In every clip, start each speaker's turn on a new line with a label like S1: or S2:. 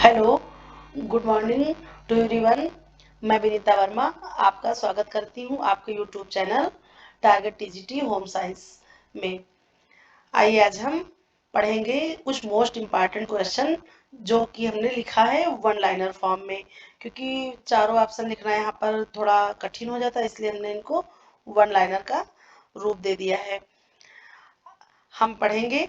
S1: Hello, good morning to everyone. मैं विनीता वर्मा आपका स्वागत करती हूँ आपके YouTube channel target TGT home science में। आइए आज हम पढ़ेंगे कुछ मोस्ट इम्पॉर्टेंट क्वेश्चन जो कि हमने लिखा है वन लाइनर फॉर्म में, क्योंकि चारों ऑप्शन लिखना यहाँ पर थोड़ा कठिन हो जाता है, इसलिए हमने इनको वन लाइनर का रूप दे दिया है। हम पढ़ेंगे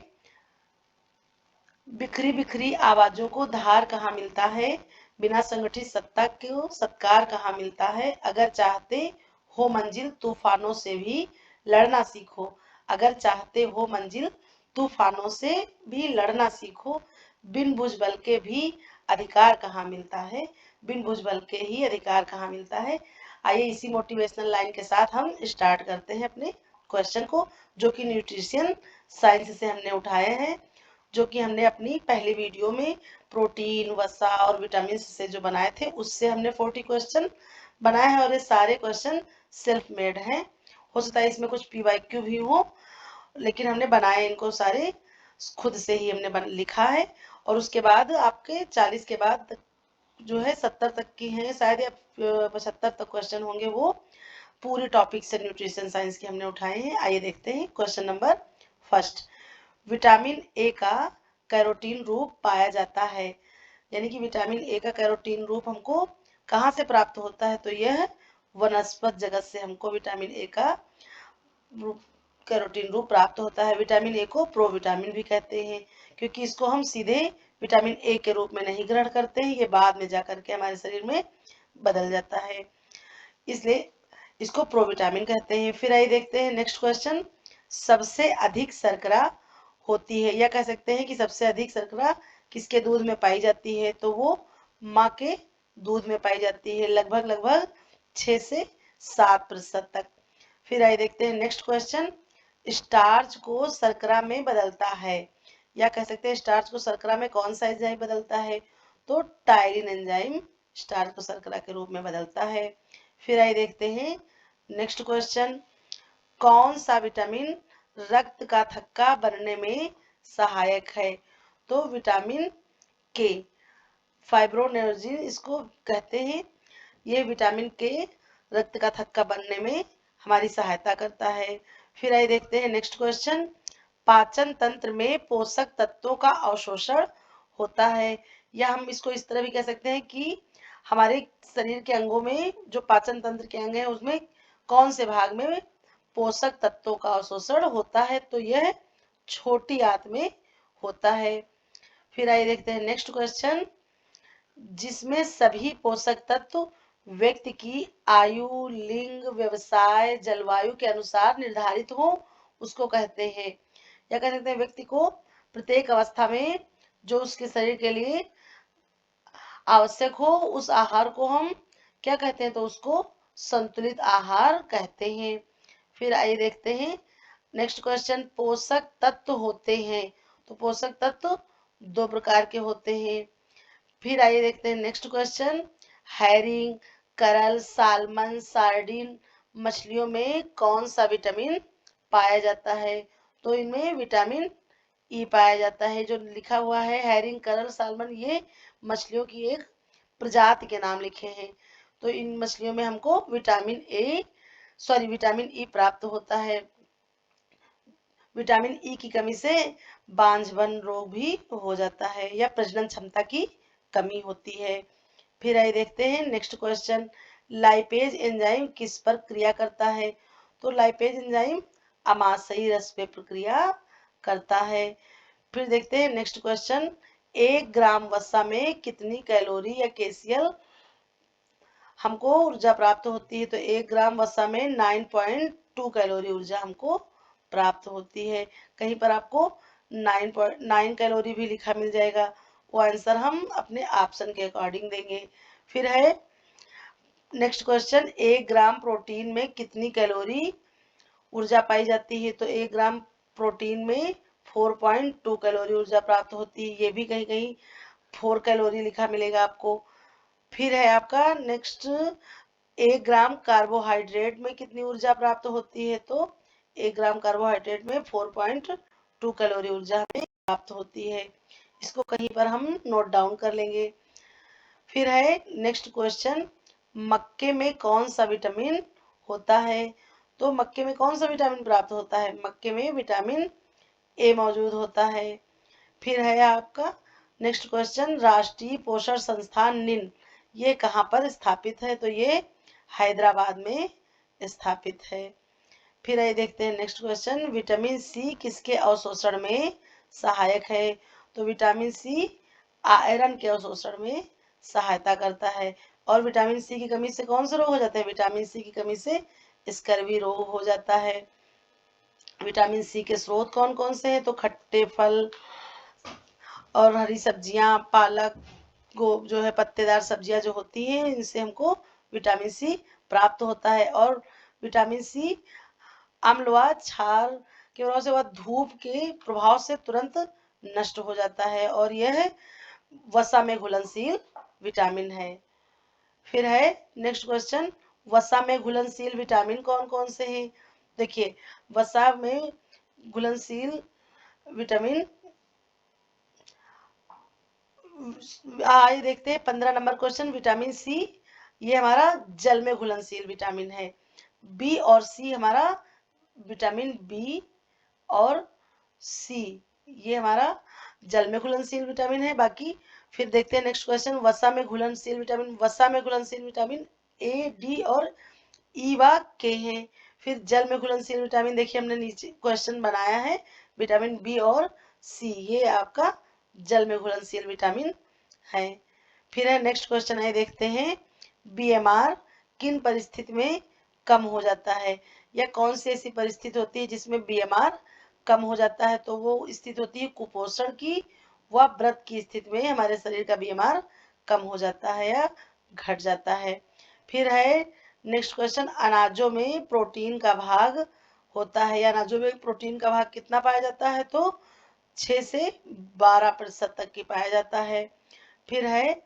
S1: बिखरी बिखरी आवाजों को धार कहाँ मिलता है, बिना संगठित सत्ता को सत्कार कहाँ मिलता है, अगर चाहते हो मंजिल तूफानों से भी लड़ना सीखो, अगर चाहते हो मंजिल तूफानों से भी लड़ना सीखो, बिन भुजबल के भी अधिकार कहाँ मिलता है, बिन भुजबल के ही अधिकार कहाँ मिलता है। आइए इसी मोटिवेशनल लाइन के साथ हम स्टार्ट करते हैं अपने क्वेश्चन को, जो कि न्यूट्रिशन साइंस से हमने उठाए हैं, जो कि हमने अपनी पहली वीडियो में प्रोटीन वसा और विटामिन से जो बनाए थे उससे हमने 40 क्वेश्चन बनाए हैं, और ये सारे क्वेश्चन सेल्फ मेड हैं। हो सकता है इसमें कुछ पीवाईक्यू भी हो, लेकिन हमने बनाए इनको सारे खुद से ही हमने लिखा है। और उसके बाद आपके 40 के बाद जो है 70 तक की हैं शायद, या 75 तक क्वेश्चन होंगे, वो पूरे टॉपिक से न्यूट्रिशन साइंस के हमने उठाए हैं। आइए देखते हैं question number first. Vitamin A का कैरोटीन रूप पाया जाता है, यानी कि विटामिन ए का कैरोटीन रूप हमको कहाँ से प्राप्त होता है, तो यह वनस्पत जगत से हमको विटामिन ए का कैरोटीन रूप प्राप्त होता है। विटामिन ए को प्रोविटामिन भी कहते हैं, क्योंकि इसको हम सीधे विटामिन ए के रूप में नहीं ग्रहण करते हैं, ये बाद में जाकर के हमारे शरीर में बदल जाता है, इसलिए इसको प्रोविटामिन कहते हैं। फिर आइए देखते हैं नेक्स्ट क्वेश्चन। सबसे अधिक शर्करा होती है, या कह सकते हैं कि सबसे अधिक शर्करा किसके दूध में पाई जाती है, तो वो माँ के दूध में पाई जाती है, लगभग लगभग 6 से 7% तक। फिर आइए देखते हैं नेक्स्ट क्वेश्चन। स्टार्च को शर्करा में बदलता है, या कह सकते हैं स्टार्च को शर्करा में कौन सा एंजाइम बदलता है, तो टायरिन एंजाइम स्टार्च को शर्करा के रूप में बदलता है। फिर आइए देखते हैं नेक्स्ट क्वेश्चन। कौन सा विटामिन रक्त का थक्का बनने में सहायक है, तो विटामिन के, फाइब्रोनेर्जिन इसको कहते हैं। ये विटामिन के रक्त का थक्का बनने में हमारी सहायता करता है। फिर आइए देखते हैं नेक्स्ट क्वेश्चन। पाचन तंत्र में पोषक तत्वों का अवशोषण होता है, या हम इसको इस तरह भी कह सकते हैं कि हमारे शरीर के अंगों में जो पाचन तंत्र के अंग हैं उसमें कौन से भाग में पोषक तत्वों का अवशोषण होता है, तो यह छोटी आंत में होता है। फिर आइए देखते हैं नेक्स्ट क्वेश्चन। जिसमें सभी पोषक तत्व व्यक्ति की आयु, लिंग, व्यवसाय, जलवायु के अनुसार निर्धारित हो, उसको कहते हैं, या कह सकते हैं व्यक्ति को प्रत्येक अवस्था में जो उसके शरीर के लिए आवश्यक हो उस आहार को हम क्या कहते हैं, तो उसको संतुलित आहार कहते हैं। फिर आइए देखते हैं नेक्स्ट क्वेश्चन। पोषक तत्व होते हैं, तो पोषक तत्व दो प्रकार के होते हैं। फिर आइए देखते हैं नेक्स्ट क्वेश्चन। हैरिंग, करल, सालमन, सार्डिन मछलियों में कौन सा विटामिन पाया जाता है, तो इनमें विटामिन ई पाया जाता है। जो लिखा हुआ है हैरिंग, करल, सालमन, ये मछलियों की एक प्रजाति के नाम लिखे हैं, तो इन मछलियों में हमको विटामिन ई प्राप्त होता है। विटामिन ई की कमी से बांझपन रोग भी हो जाता है, या प्रजनन क्षमता की कमी होती है। फिर आइए देखते हैं नेक्स्ट क्वेश्चन। लाइपेज एंजाइम किस पर क्रिया करता है, तो लाइपेज एंजाइम अमाशयी रस पे प्रक्रिया करता है। फिर देखते हैं नेक्स्ट क्वेश्चन। 1 ग्राम वसा में कितनी कैलोरी या केसीएल हमको ऊर्जा प्राप्त होती है, तो 1 ग्राम वसा में 9.2 कैलोरी ऊर्जा हमको प्राप्त होती है। कहीं पर आपको 9.9 कैलोरी भी लिखा मिल जाएगा, वो आंसर हम अपने ऑप्शन के अकॉर्डिंग देंगे। फिर है नेक्स्ट क्वेश्चन। 1 ग्राम प्रोटीन में कितनी कैलोरी ऊर्जा पाई जाती है, तो 1 ग्राम प्रोटीन में 4.2 कैलोरी ऊर्जा प्राप्त होती है, ये भी कहीं कहीं 4 कैलोरी लिखा मिलेगा आपको। फिर है आपका नेक्स्ट। 1 ग्राम कार्बोहाइड्रेट में कितनी ऊर्जा प्राप्त होती है, तो 1 ग्राम कार्बोहाइड्रेट में 4.2 कैलोरी ऊर्जा हमें प्राप्त होती है। इसको कहीं पर हम नोट डाउन कर लेंगे। फिर है नेक्स्ट क्वेश्चन, मक्के में कौन सा विटामिन होता है? तो मक्के में कौन सा विटामिन प्राप्त होता है? मक्के में विटामिन ए मौजूद होता है। फिर है आपका नेक्स्ट क्वेश्चन, राष्ट्रीय पोषण संस्थान निन ये कहाँ पर स्थापित है? तो ये हैदराबाद में स्थापित है। फिर ये देखते हैं नेक्स्ट क्वेश्चन, विटामिन सी किसके अवशोषण में सहायक है? तो विटामिन सी आयरन के अवशोषण में सहायता करता है। और विटामिन सी की कमी से कौन से रोग हो जाते हैं? विटामिन सी की कमी से स्कर्वी रोग हो जाता है। विटामिन सी के स्रोत कौन कौन से हैं? तो खट्टे फल और हरी सब्जियां, पालक, गोब जो है पत्तेदार सब्जियां जो होती हैं, इनसे हमको विटामिन सी प्राप्त होता है। और विटामिन सी अम्ल व क्षार के प्रभाव से वह धूप के प्रभाव से तुरंत नष्ट हो जाता है और यह वसा में घुलनशील विटामिन है। फिर है नेक्स्ट क्वेश्चन, वसा में घुलनशील विटामिन कौन कौन से हैं? देखिए, वसा में घुलनशील विटामिन आइए देखते हैं 15 नंबर क्वेश्चन, विटामिन सी ये हमारा जल में घुलनशील विटामिन है। बी और सी हमारा विटामिन बी और सी ये हमारा जल में घुलनशील विटामिन है। बाकी फिर देखते हैं नेक्स्ट क्वेश्चन, वसा में घुलनशील विटामिन, वसा में घुलनशील विटामिन ए, डी और ई व के हैं। फिर जल में घुलनशील विटामिन देखिए हमने नीचे क्वेश्चन बनाया है, विटामिन बी और सी ये आपका जल में घुलनशील विटामिन है। फिर है नेक्स्ट क्वेश्चन है, देखते हैं बीएमआर किन परिस्थिति में कम हो जाता है? या कौन सी ऐसी परिस्थिति होती है जिसमें बीएमआर कम हो जाता है? तो वो स्थिति होती है कुपोषण की व व्रत की स्थिति में हमारे शरीर का बीएमआर कम हो जाता है या घट जाता है। फिर है नेक्स्ट क्वेश्चन, अनाजों में प्रोटीन का भाग होता है या अनाजों में प्रोटीन का भाग कितना पाया जाता है? तो 6 से 12% तक की पाया जाता है। फिर है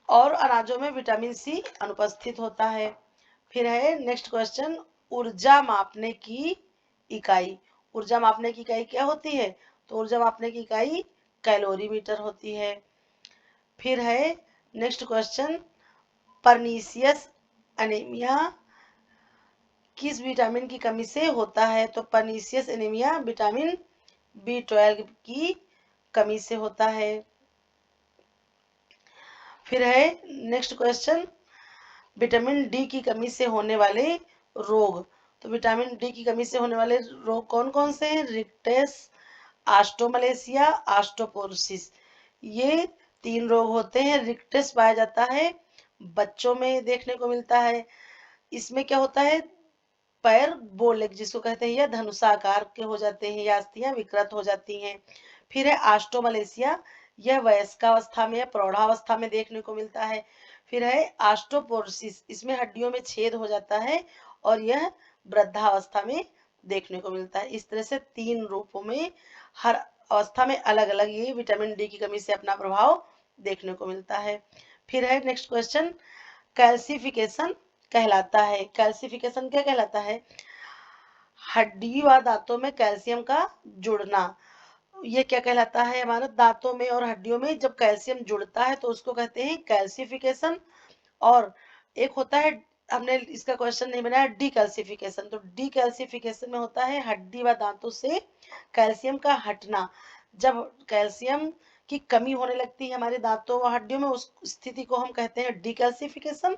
S1: और अनाजों में विटामिन सी अनुपस्थित होता है। फिर है नेक्स्ट क्वेश्चन, ऊर्जा मापने की इकाई, ऊर्जा मापने की इकाई क्या होती है? तो ऊर्जा मापने की इकाई कैलोरीमीटर होती है। फिर है नेक्स्ट क्वेश्चन, परनीसियस एनीमिया किस विटामिन की कमी से होता है? तो परनीसियस एनीमिया विटामिन B12 की कमी से होता है। फिर है नेक्स्ट क्वेश्चन, विटामिन डी की कमी से होने वाले रोग, तो विटामिन डी की कमी से होने वाले रोग कौन कौन से हैं? रिक्टेस, आस्ट्रोमलेशिया, आस्ट्रोपोरोसिस ये 3 रोग होते हैं। रिक्टेस पाया जाता है बच्चों में देखने को मिलता है। इसमें क्या होता है, पैर बोलेग जिसको कहते हैं या धनुषाकार के हो जाते हैं या अस्थियां विकृत हो जाती हैं। फिर है आस्ट्रोमलेशिया, यह वयस्कावस्था में या प्रौढ़ावस्था में देखने को मिलता है। फिर है आस्ट्रोपोरोसिस, इसमें हड्डियों में छेद हो जाता है और यह वृद्धावस्था में देखने को मिलता है। इस तरह से 3 रूपों में हर अवस्था में अलग अलग ये विटामिन डी की कमी से अपना प्रभाव देखने को मिलता है। फिर है नेक्स्ट क्वेश्चन, कैल्सिफिकेशन कहलाता है, कैल्सिफिकेशन क्या कहलाता है? हड्डी व दांतों में कैल्शियम का जुड़ना, ये क्या कहलाता है? हमारे दांतों में और हड्डियों में जब कैल्शियम जुड़ता है तो उसको कहते हैं कैल्सिफिकेशन। और एक होता है, हमने इसका क्वेश्चन नहीं बनाया, डीकैल्सिफिकेशन। तो डीकैल्सिफिकेशन में होता है हड्डी व दांतों से कैल्शियम का हटना। जब कैल्शियम की कमी होने लगती है हमारे दांतों व हड्डियों में, उस स्थिति को हम कहते हैं डीकैल्सिफिकेशन।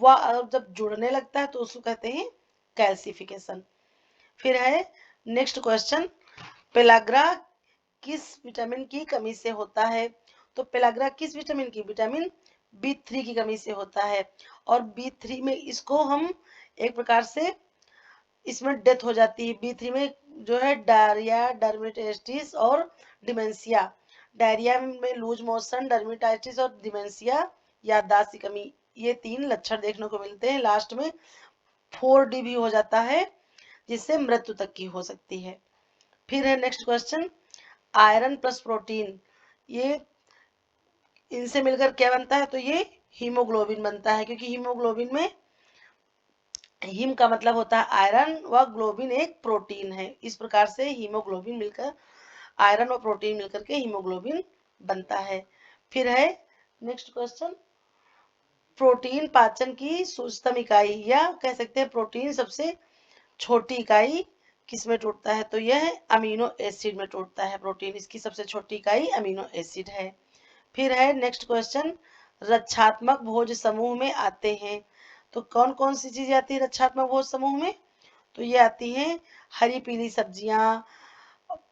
S1: वह जब जुड़ने लगता है तो उसको कहते हैं कैल्सिफिकेशन। फिर है नेक्स्ट क्वेश्चन, पेलाग्रा किस विटामिन की कमी से होता है? तो पेलाग्रा किस विटामिन की? विटामिन B3 की कमी से होता है। और B3 में इसको हम एक प्रकार से इसमें डेथ हो जाती है। B3 में जो है डायरिया, डर्मेटाइटिस और डिमेंशिया, डायरिया में लूज मोशन, डर्मेटाइटिस और डिमेंशिया याददाश्त की कमी, ये 3 लक्षण देखने को मिलते हैं। लास्ट में 4D भी हो जाता है जिससे मृत्यु तक की हो सकती है। फिर है next question, iron plus protein ये इनसे मिलकर क्या बनता है? तो ये हीमोग्लोबिन बनता है, क्योंकि हीमोग्लोबिन में हीम का मतलब होता है आयरन व ग्लोबिन एक प्रोटीन है। इस प्रकार से हीमोग्लोबिन मिलकर, आयरन और प्रोटीन मिलकर के हीमोग्लोबिन बनता है। फिर है नेक्स्ट क्वेश्चन, प्रोटीन पाचन की सूक्ष्मतम इकाई, या कह सकते हैं प्रोटीन सबसे छोटी इकाई किसमें टूटता है, तो यह अमीनो एसिड में टूटता है प्रोटीन, इसकी सबसे छोटी इकाई अमीनो एसिड है। फिर है नेक्स्ट क्वेश्चन, रक्षात्मक भोज समूह में आते हैं, तो कौन कौन सी चीजें आती है रक्षात्मक भोज समूह में, तो ये आती हैं हरी पीली सब्जियां,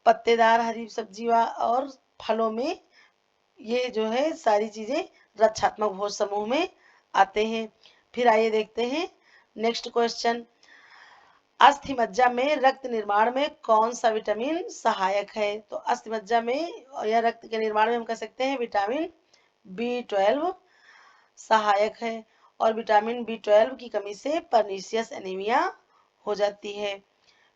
S1: पत्तेदार हरी सब्जियां और फलों में, ये जो है सारी चीजें रक्षात्मक भोज समूह में आते हैं। फिर आइए देखते हैं नेक्स्ट क्वेश्चन, अस्थि मज्जा में रक्त निर्माण में कौन सा विटामिन सहायक है, तो अस्थि मज्जा में या रक्त के निर्माण में हम कह सकते हैं विटामिन B12 सहायक है, और विटामिन B12 की कमी से पर्नीशियस एनीमिया हो जाती है।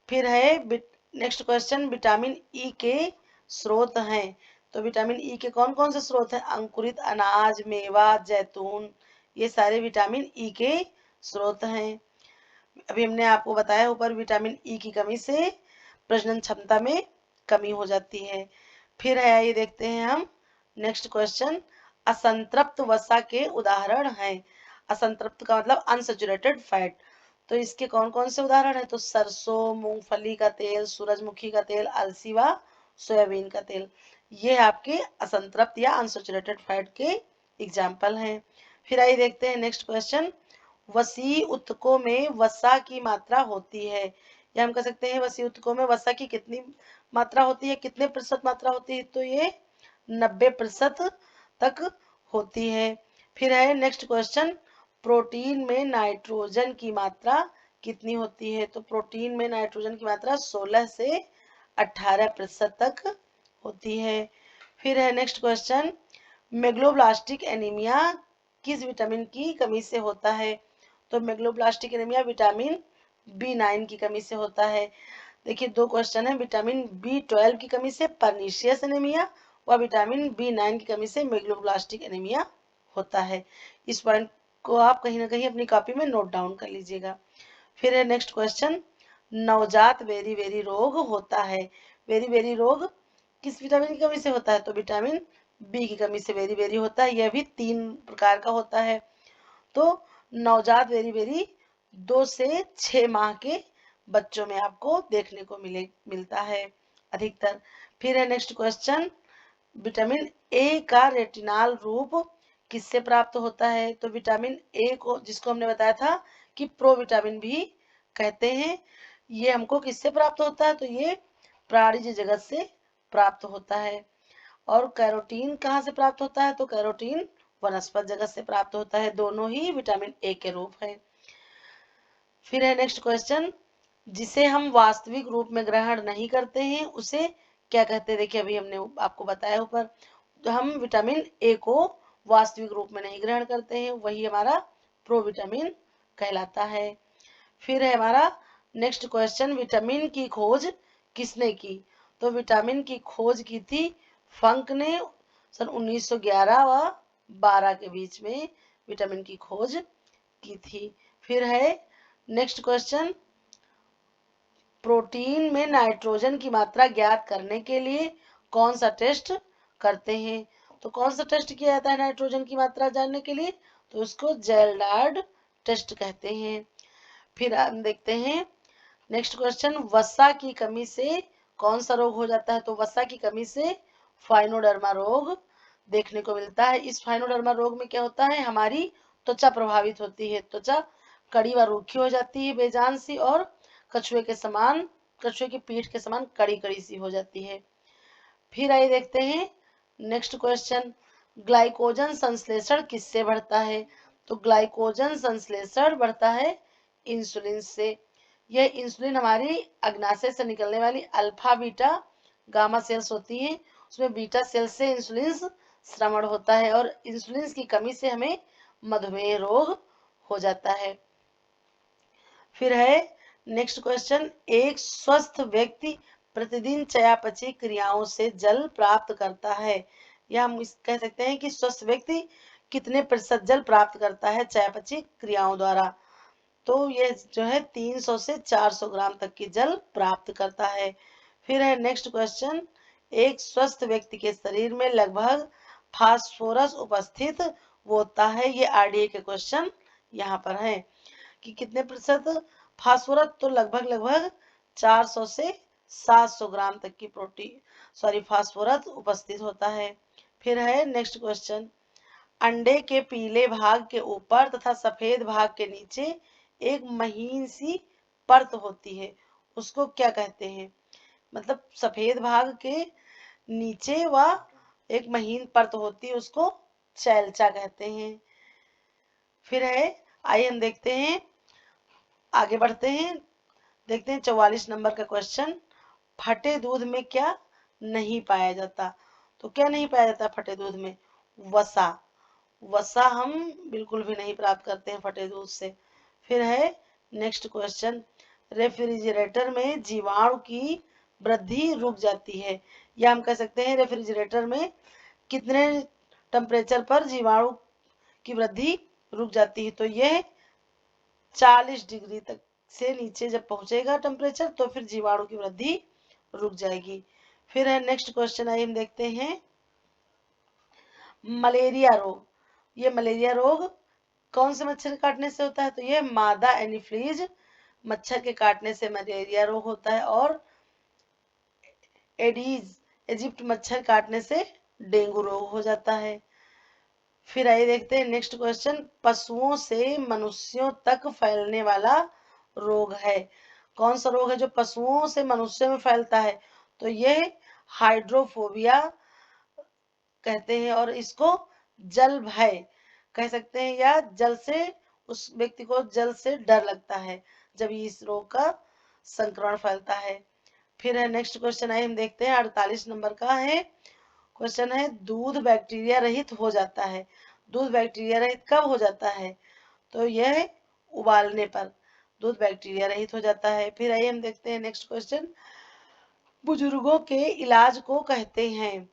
S1: फिर है नेक्स्ट क्वेश्चन, विटामिन ई के स्रोत हैं, तो विटामिन ई के कौन कौन से स्रोत हैं, अंकुरित अनाज, मेवा, जैतून, ये सारे विटामिन ई के स्रोत हैं। अभी हमने आपको बताया ऊपर, विटामिन ई की कमी से प्रजनन क्षमता में कमी हो जाती है। फिर है ये देखते हैं हम नेक्स्ट क्वेश्चन, असंतृप्त वसा के उदाहरण हैं, असंतृप्त का मतलब अनसैचुरेटेड फैट, तो इसके कौन कौन से उदाहरण है, तो सरसों, मूंगफली का तेल, सूरजमुखी का तेल, अलसी व सोयाबीन का तेल, ये आपके असंतृप्त या अनसैचुरेटेड फैट के एग्जाम्पल हैं। फिर आइए देखते हैं नेक्स्ट क्वेश्चन, वसी उत्तकों में वसा की मात्रा होती है, या हम कह सकते हैं वसी उत्तकों में वसा की कितनी मात्रा होती है, कितने प्रतिशत मात्रा होती है, तो ये 90% तक होती है। फिर है नेक्स्ट क्वेश्चन, प्रोटीन में नाइट्रोजन की मात्रा कितनी होती है, तो प्रोटीन में नाइट्रोजन की मात्रा 16 से 18% तक होती है। फिर है नेक्स्ट क्वेश्चन, मेगलोब्लास्टिक एनीमिया किस विटामिन की कमी से होता है, तो मेगलोब्लास्टिक एनीमिया विटामिन B9 की कमी से होता है। देखिए दो क्वेश्चन है, विटामिन B12 की कमी से पर्नीशियस एनीमिया व विटामिन B9 की कमी से मेगलोब्लास्टिक एनीमिया होता है। इस पॉइंट को आप कहीं ना कहीं अपनी कॉपी में नोट डाउन कर लीजिएगा। फिर है नेक्स्ट क्वेश्चन, नवजात बेरी बेरी रोग होता है, बेरी बेरी रोग किस विटामिन की कमी से होता है, तो विटामिन B की कमी से बेरी बेरी होता है, यह भी 3 प्रकार का होता है। तो नवजात बेरी बेरी 2 से 6 माह के बच्चों में आपको देखने को मिलता है अधिकतर। फिर है नेक्स्ट क्वेश्चन, विटामिन ए का रेटिनाल रूप किससे प्राप्त होता है, तो विटामिन ए को, जिसको हमने बताया था कि प्रोविटामिन भी कहते हैं, ये हमको किससे प्राप्त होता है, तो ये प्राणिज जगत से प्राप्त होता है। और कैरोटीन कहाँ से प्राप्त होता है, तो कैरोटीन वनस्पत जगत से प्राप्त होता है, दोनों ही विटामिन ए के रूप है। फिर है नेक्स्ट क्वेश्चन, जिसे हम वास्तविक रूप में ग्रहण नहीं करते हैं उसे क्या कहते हैं, देखिए अभी हमने आपको बताया ऊपर, तो हम विटामिन ए को वास्तविक रूप में नहीं ग्रहण करते हैं, वही हमारा प्रोविटामिन कहलाता है। फिर है हमारा नेक्स्ट क्वेश्चन, विटामिन की खोज किसने की, तो विटामिन की खोज की थी फंक ने सन 1911 व 12 के बीच में विटामिन की खोज की थी। फिर है नेक्स्ट क्वेश्चन, प्रोटीन में नाइट्रोजन की मात्रा ज्ञात करने के लिए कौन सा टेस्ट करते हैं, तो कौन सा टेस्ट किया जाता है नाइट्रोजन की मात्रा जानने के लिए, तो उसको जेल्डार्ड टेस्ट कहते हैं। फिर हम देखते हैं नेक्स्ट क्वेश्चन, वसा की कमी से कौन सा रोग हो जाता है, तो वसा की कमी से फाइनोडर्मा रोग देखने को मिलता है। इस फाइनोडर्मा रोग में क्या होता है, हमारी त्वचा प्रभावित होती है, त्वचा कड़ी व रूखी हो जाती है बेजान सी, और कछुए के समान, कछुए की पीठ के समान कड़ी कड़ी सी हो जाती है। फिर आइए देखते हैं नेक्स्ट क्वेश्चन, ग्लाइकोजन संश्लेषण किससे बढ़ता है, तो ग्लाइकोजन संश्लेषण बढ़ता है इंसुलिन से। यह इंसुलिन हमारी अग्नाशय से निकलने वाली अल्फा बीटा गामा सेल्स होती हैं, उसमें बीटा सेल से इंसुलिन श्रवण होता है, और इंसुलिन की कमी से हमें मधुमेह रोग हो जाता है। फिर है नेक्स्ट क्वेश्चन, एक स्वस्थ व्यक्ति प्रतिदिन चयापचय क्रियाओं से जल प्राप्त करता है, या हम कह सकते हैं कि स्वस्थ व्यक्ति कितने प्रतिशत जल प्राप्त करता है चयापचय क्रियाओं द्वारा, तो ये जो है 300 से 400 ग्राम तक की जल प्राप्त करता है। फिर है नेक्स्ट क्वेश्चन, एक स्वस्थ व्यक्ति के शरीर में लगभग फास्फोरस उपस्थित होता है। ये आरडीए के क्वेश्चन यहाँ पर है कि कितने प्रतिशत फास्फोरस, तो लगभग 400 से 700 ग्राम तक की फास्फोरस उपस्थित होता है। फिर है नेक्स्ट क्वेश्चन, अंडे के पीले भाग के ऊपर तथा सफेद भाग के नीचे एक महीन सी परत होती है, उसको क्या कहते हैं? मतलब सफेद भाग के नीचे व एक महीन परत होती है, उसको चैलचा कहते हैं। फिर है, आइए हम देखते हैं, आगे बढ़ते हैं, देखते हैं 44 नंबर का क्वेश्चन, फटे दूध में क्या नहीं पाया जाता? तो क्या नहीं पाया जाता फटे दूध में? वसा। वसा हम बिल्कुल भी नहीं प्राप्त करते हैं फटे दूध से। फिर है नेक्स्ट क्वेश्चन, रेफ्रिजरेटर में जीवाणु की वृद्धि रुक जाती है, या हम कह सकते हैं रेफ्रिजरेटर में कितने टेम्परेचर पर जीवाणु की वृद्धि रुक जाती है? तो यह 40 डिग्री तक से नीचे जब पहुंचेगा टेम्परेचर, तो फिर जीवाणु की वृद्धि रुक जाएगी। फिर है नेक्स्ट क्वेश्चन, आइए हम देखते हैं, मलेरिया रोग। ये मलेरिया रोग कौन से मच्छर के काटने से होता है? तो ये मादा एनीफ्लीज मच्छर के काटने से मलेरिया रोग होता है, और एडीज इजिप्ट मच्छर काटने से डेंगू रोग हो जाता है। फिर आइए देखते हैं नेक्स्ट क्वेश्चन, पशुओं से मनुष्यों तक फैलने वाला रोग है, कौन सा रोग है जो पशुओं से मनुष्य में फैलता है? तो ये हाइड्रोफोबिया कहते हैं, और इसको जल भय कह सकते हैं, या जल से, उस व्यक्ति को जल से डर लगता है जब इस रोग का संक्रमण फैलता है। फिर है नेक्स्ट क्वेश्चन, आइए हम देखते हैं 48 नंबर का है क्वेश्चन है, दूध बैक्टीरिया रहित हो जाता है। दूध बैक्टीरिया रहित कब हो जाता है? तो यह उबालने पर दूध बैक्टीरिया रहित हो जाता है। फिर आइए हम देखते हैं नेक्स्ट क्वेश्चन, बुजुर्गों के इलाज को कहते हैं,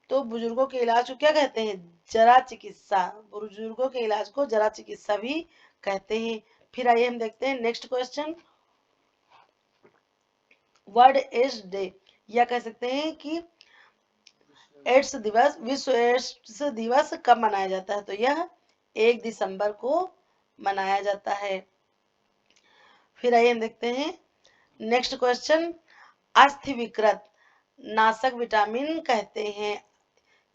S1: तो बुजुर्गों के इलाज को क्या कहते हैं? जरा चिकित्सा। बुजुर्गों के इलाज को जरा चिकित्सा भी कहते हैं। फिर आइए हम देखते हैं next question, world AIDS day, या कह सकते हैं कि एड्स दिवस, विश्व एड्स दिवस कब मनाया जाता है? तो यह 1 दिसंबर को मनाया जाता है। फिर आइए हम देखते हैं नेक्स्ट क्वेश्चन, अस्थि विकृत नाशक विटामिन कहते हैं।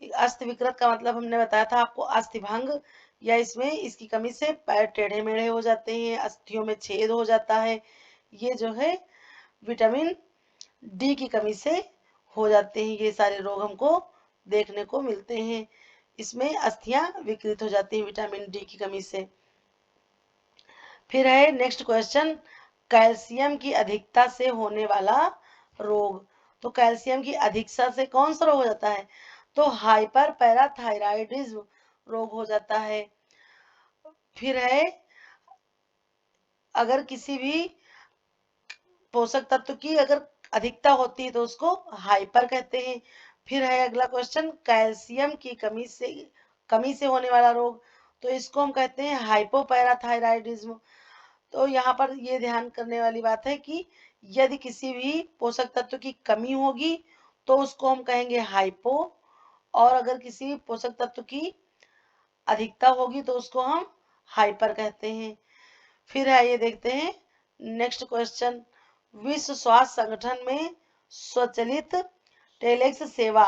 S1: अस्थि विकृत का मतलब हमने बताया था आपको, अस्थि भंग, या इसमें इसकी कमी से पैर टेढ़े मेढ़े हो जाते हैं, अस्थियों में छेद हो जाता है, ये जो है विटामिन डी की कमी से हो जाते हैं। ये सारे रोग हमको देखने को मिलते हैं, इसमें अस्थियां विकृत हो जाती हैं विटामिन डी की कमी से। फिर है नेक्स्ट क्वेश्चन, कैल्शियम की अधिकता से होने वाला रोग। तो कैल्शियम की अधिकता से कौन सा रोग हो जाता है? तो हाइपर पैराथायराइडिज्म रोग हो जाता है। फिर है, अगर किसी भी पोषक तत्व की अगर अधिकता होती है तो उसको हाइपर कहते हैं। फिर है अगला क्वेश्चन, कैल्शियम की कमी से होने वाला रोग, तो इसको हम कहते हैं हाइपोपैराथायराइडिज्म। तो यहाँ पर ये ध्यान करने वाली बात है कि यदि किसी भी पोषक तत्व की कमी होगी तो उसको हम कहेंगे हाइपो, और अगर किसी पोषक तत्व की अधिकता होगी तो उसको हम हाइपर कहते हैं। फिर आइए देखते हैं नेक्स्ट क्वेश्चन, विश्व स्वास्थ्य संगठन में स्वचालित टेलेक्स सेवा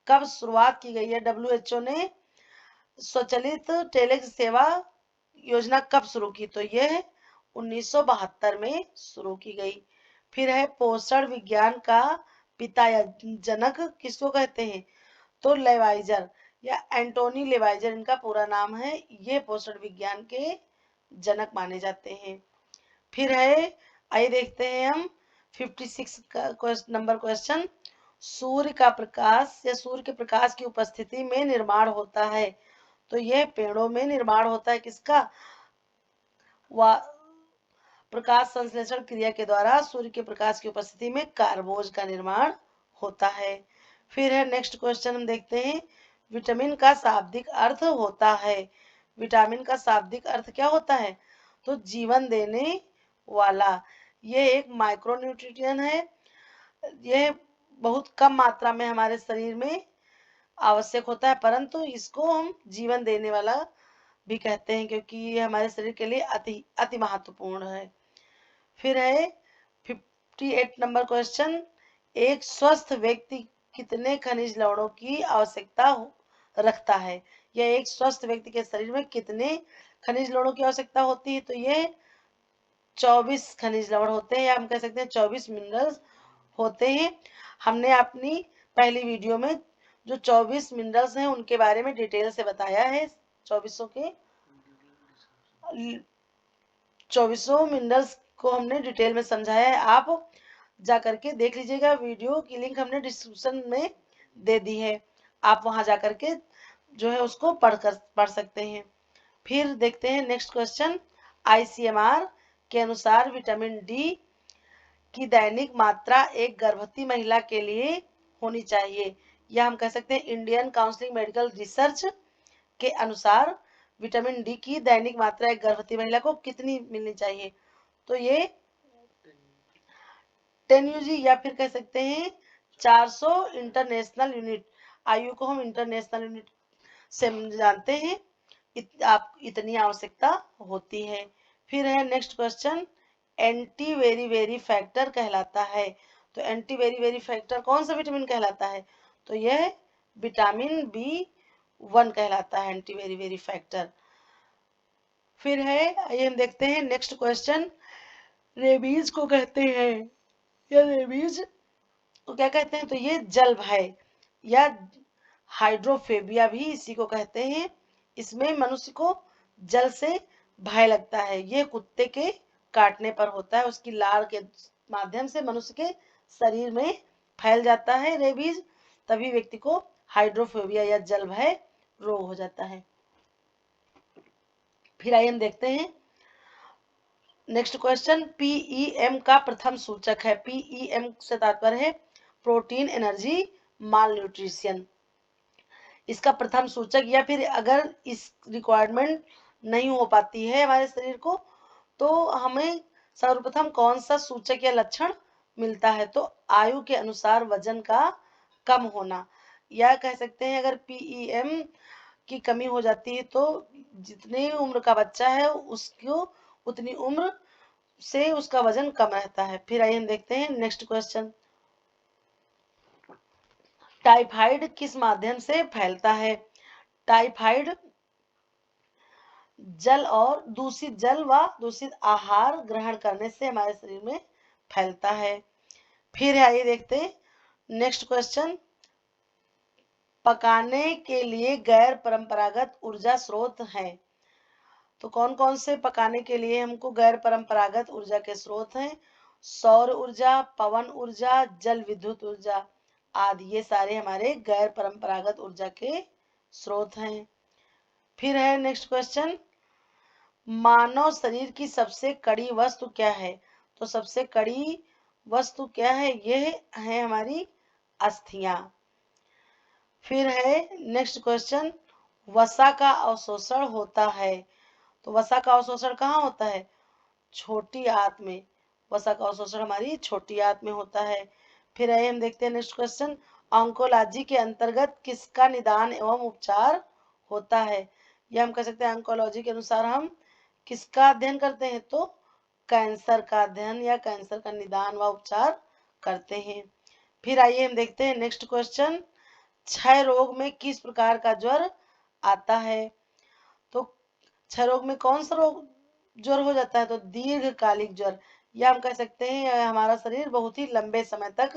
S1: कब शुरुआत की गई है? डब्ल्यूएचओ ने स्वचालित टेलेक्स सेवा योजना कब शुरू की? तो यह 1972 में शुरू की गई। फिर है, पोषण विज्ञान का पिता या जनक किसको कहते हैं? तो लेवाइजर, या एंटोनी लेवाइजर इनका पूरा नाम है, ये पोषण विज्ञान के जनक माने जाते हैं। फिर है, आइए देखते हैं हम 56 का नंबर क्वेश्चन, सूर्य का प्रकाश या सूर्य के प्रकाश की उपस्थिति में निर्माण होता है। तो यह पेड़ों में निर्माण होता है किसका? प्रकाश संश्लेषण क्रिया के द्वारा सूर्य के प्रकाश की उपस्थिति में कार्बोज का निर्माण होता है। फिर है नेक्स्ट क्वेश्चन, हम देखते हैं, विटामिन का शाब्दिक अर्थ होता है। विटामिन का शाब्दिक अर्थ क्या होता है? तो जीवन देने वाला। यह एक माइक्रोन्यूट्रिएंट है, यह बहुत कम मात्रा में हमारे शरीर में आवश्यक होता है, परंतु इसको हम जीवन देने वाला भी कहते हैं, क्योंकि ये हमारे शरीर के लिए अति अति महत्वपूर्ण है। फिर है 58 नंबर क्वेश्चन, एक स्वस्थ व्यक्ति कितने खनिज लवणों की आवश्यकता रखता है, या एक स्वस्थ व्यक्ति के शरीर में कितने खनिज लवणों की आवश्यकता होती है? तो ये 24 खनिज लवण होते हैं, या हम कह सकते हैं 24 मिनरल्स होते हैं। हमने अपनी पहली वीडियो में जो 24 मिनरल्स हैं उनके बारे में डिटेल से बताया है। 2400 मिनरल्स को हमने डिटेल में समझाया है, आप जा करके देख लीजिएगा। वीडियो की लिंक हमने डिस्क्रिप्शन में दे दी है, आप वहां जा करके जो है उसको पढ़ सकते हैं। फिर देखते हैं नेक्स्ट क्वेश्चन, ICMR के अनुसार विटामिन डी की दैनिक मात्रा एक गर्भवती महिला के लिए होनी चाहिए, या हम कह सकते हैं इंडियन काउंसिल मेडिकल रिसर्च के अनुसार विटामिन डी की दैनिक मात्रा एक गर्भवती महिला को कितनी मिलनी चाहिए? तो ये 10 UG, या फिर कह सकते हैं 400 इंटरनेशनल यूनिट। आयु को हम इंटरनेशनल यूनिट से जानते हैं, आप इतनी आवश्यकता होती है। फिर है next question, anti very very factor कहलाता है। तो एंटी वेरी वेरी फैक्टर कौन सा विटामिन कहलाता है? तो यह विटामिन B1 कहलाता है, एंटी वेरी वेरी फैक्टर। फिर है, आइए हम देखते हैं नेक्स्ट क्वेश्चन, रेबीज को कहते हैं, या रेबीज को क्या कहते हैं? तो ये जल भय या हाइड्रोफेबिया भी इसी को कहते हैं। इसमें मनुष्य को जल से भय लगता है, ये कुत्ते के काटने पर होता है, उसकी लार के माध्यम से मनुष्य के शरीर में फैल जाता है रेबीज, तभी व्यक्ति को हाइड्रोफोबिया या जल भय रोग हो जाता है। फिर आइए हम देखते हैं नेक्स्ट क्वेश्चन, PEM का प्रथम सूचक है। PEM से तात्पर्य है प्रोटीन एनर्जी माल न्यूट्रिशन। इसका प्रथम सूचक, या फिर अगर इस रिक्वायरमेंट नहीं हो पाती है हमारे शरीर को, तो हमें सर्वप्रथम कौन सा सूचक या लक्षण मिलता है? तो आयु के अनुसार वजन का कम होना, या कह सकते हैं अगर PEM की कमी हो जाती है तो जितनी उम्र का बच्चा है उसको उतनी उम्र से उसका वजन कम रहता है। फिर आइए हम देखते हैं नेक्स्ट क्वेश्चन, टाइफाइड किस माध्यम से फैलता है? टाइफाइड जल और दूषित जल व दूषित आहार ग्रहण करने से हमारे शरीर में फैलता है। फिर आइए देखते हैं नेक्स्ट क्वेश्चन, पकाने के लिए गैर परंपरागत ऊर्जा स्रोत हैं। तो कौन कौन से पकाने के लिए हमको गैर परंपरागत ऊर्जा के स्रोत हैं? सौर ऊर्जा, पवन ऊर्जा, जल विद्युत ऊर्जा आदि, ये सारे हमारे गैर परंपरागत ऊर्जा के स्रोत हैं। फिर है नेक्स्ट क्वेश्चन, मानव शरीर की सबसे कड़ी वस्तु क्या है? तो सबसे कड़ी वस्तु क्या है? यह है हमारी अस्थियां। फिर है नेक्स्ट क्वेश्चन, वसा का अवशोषण होता है। तो वसा का अवशोषण कहाँ होता है? छोटी आंत में। वसा का अवशोषण हमारी छोटी आंत में होता है। फिर आइए हम देखते हैं नेक्स्ट क्वेश्चन, ऑन्कोलॉजी के अंतर्गत किसका निदान एवं उपचार होता है? या हम कह सकते हैं ऑन्कोलॉजी के अनुसार हम किसका अध्ययन करते हैं? तो कैंसर का अध्ययन या कैंसर का निदान व उपचार करते हैं। फिर आइए हम देखते हैं नेक्स्ट क्वेश्चन, क्षय रोग में किस प्रकार का ज्वर आता है? तो क्षय रोग में कौन सा रोग ज्वर हो जाता है? तो दीर्घकालिक ज्वर, या हम कह सकते हैं हमारा शरीर बहुत ही लंबे समय तक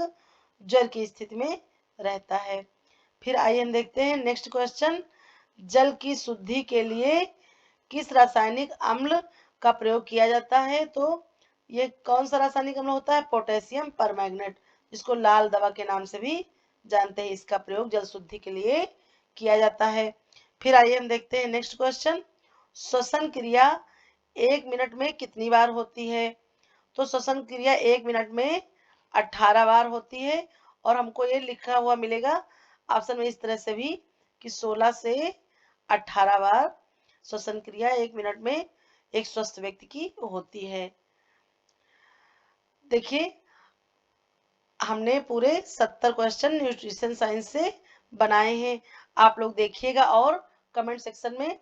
S1: ज्वर की स्थिति में रहता है। फिर आइए हम देखते हैं नेक्स्ट क्वेश्चन, जल की शुद्धि के लिए किस रासायनिक अम्ल का प्रयोग किया जाता है? तो ये कौन सा रासायनिक अम्ल होता है? पोटेशियम परमैंगनेट, जिसको लाल दवा के नाम से भी जानते हैं। इसका प्रयोग जल शुद्धि के लिए किया जाता है। फिर आइए हम देखते हैं नेक्स्ट क्वेश्चन, श्वसन क्रिया 1 मिनट में कितनी बार होती है? तो श्वसन क्रिया 1 मिनट में 18 बार होती है, और हमको ये लिखा हुआ मिलेगा ऑप्शन में इस तरह से भी कि 16 से 18 बार श्वसन क्रिया 1 मिनट में एक स्वस्थ व्यक्ति की होती है। देखिए हमने पूरे 70 क्वेश्चन न्यूट्रिशन साइंस से बनाए हैं, आप लोग देखिएगा और कमेंट सेक्शन में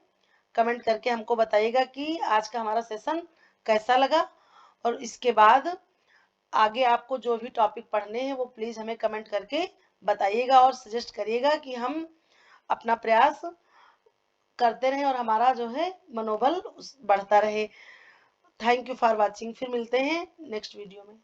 S1: कमेंट करके हमको बताइएगा कि आज का हमारा सेशन कैसा लगा। और इसके बाद आगे आपको जो भी टॉपिक पढ़ने हैं वो प्लीज हमें कमेंट करके बताइएगा और सजेस्ट करिएगा कि हम अपना प्रयास करते रहें और हमारा जो है मनोबल बढ़ता रहे। Thank you for watching. फिर मिलते हैं नेक्स्ट वीडियो में।